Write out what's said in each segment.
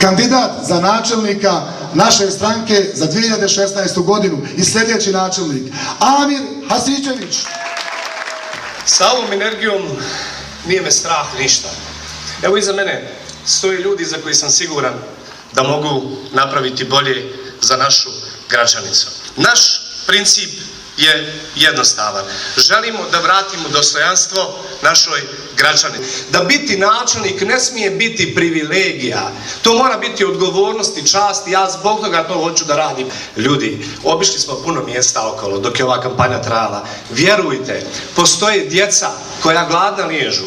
kandidat za načelnika naše stranke za 2016. godinu i sljedeći načelnik Amir Hasićević. Sa ovom energijom nije me strah ništa. Evo iza mene stoje ljudi za koji sam siguran da mogu napraviti bolje za našu Gračanicu. Naš princip je jednostavan. Želimo da vratimo dostojanstvo našoj Gračani. Da biti načelnik ne smije biti privilegija. To mora biti odgovornost i čast i ja zbog toga to hoću da radim. Ljudi, obišli smo puno mjesta okolo dok je ova kampanja trajala. Vjerujte, postoje djeca koja gladna liježu.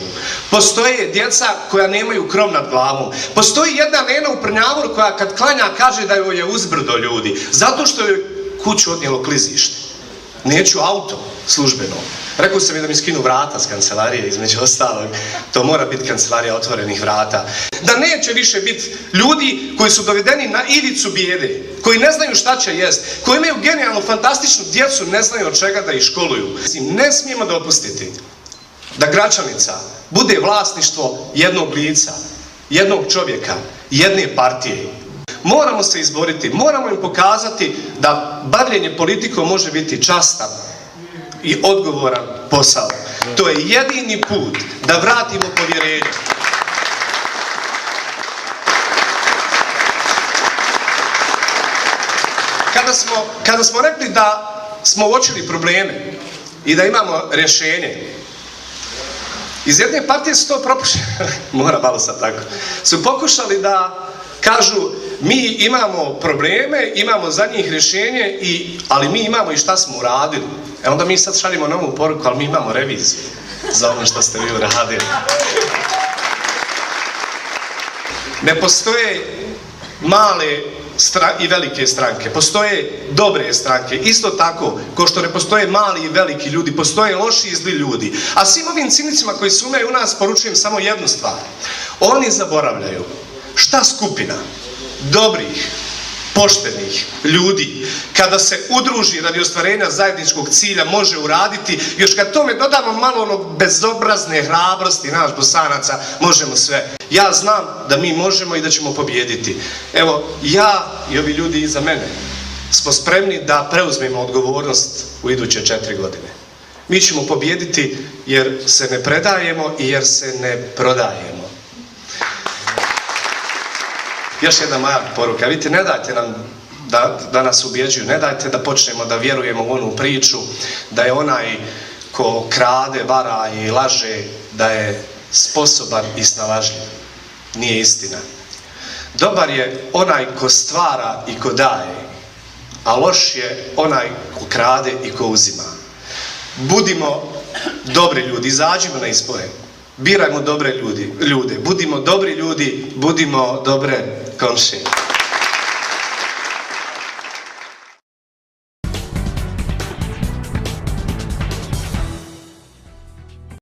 Postoje djeca koja nemaju krov nad glavom. Postoji jedna nena u Prnjavoru koja kad klanja kaže da joj je uzbrdo ljudi. Zato što joj kuću odnijelo klizište. Neću auto službeno. Rekao sam mi da mi skinu vrata s kancelarije, između ostalog. To mora biti kancelarija otvorenih vrata. Da neće više biti ljudi koji su dovedeni na ivicu bijede, koji ne znaju šta će jest, koji imaju genijalnu, fantastičnu djecu, ne znaju od čega da ih školuju. Ne smijemo dopustiti da Gračanica bude vlasništvo jednog lica, jednog čovjeka, jedne partije. Moramo se izboriti, moramo im pokazati da bavljenje politikom može biti častan i odgovoran posao. To je jedini put da vratimo povjerenje. Kada smo rekli da smo uočili probleme i da imamo rješenje, iz jedne partije su to propuštili, mora malo sad tako, su pokušali da kažu mi imamo probleme, imamo za njih rješenje, ali mi imamo i šta smo uradili. Onda mi sad šaljimo novu poruku, ali mi imamo reviziju za ono što ste vi uradili. Ne postoje male i velike stranke, postoje dobre stranke. Isto tako, kao što ne postoje mali i veliki ljudi, postoje loši i zli ljudi. A svim ovim cinicima koji sumnjaju u nas poručujem samo jednu stvar. Oni zaboravljaju šta skupina dobrih, poštenih ljudi, kada se udruži radi ostvarenja zajedničkog cilja, može uraditi. Još kad tome dodamo malo onog bezobrazne hrabrosti nas Bosanaca, možemo sve. Ja znam da mi možemo i da ćemo pobijediti. Evo, ja i ovi ljudi iza mene smo spremni da preuzmemo odgovornost u iduće 4 godine. Mi ćemo pobijediti jer se ne predajemo i jer se ne prodajemo. Još jedna moja poruka. Vidite, ne dajte nam da nas ubjeđuju, ne dajte da počnemo da vjerujemo u onu priču da je onaj ko krade, vara i laže, da je sposoban i snalažljiv. Nije istina. Dobar je onaj ko stvara i ko daje, a loš je onaj ko krade i ko uzima. Budimo dobri ljudi, izađimo na izbore. Birajmo dobre ljude, budimo dobri ljudi, budimo dobre komšije.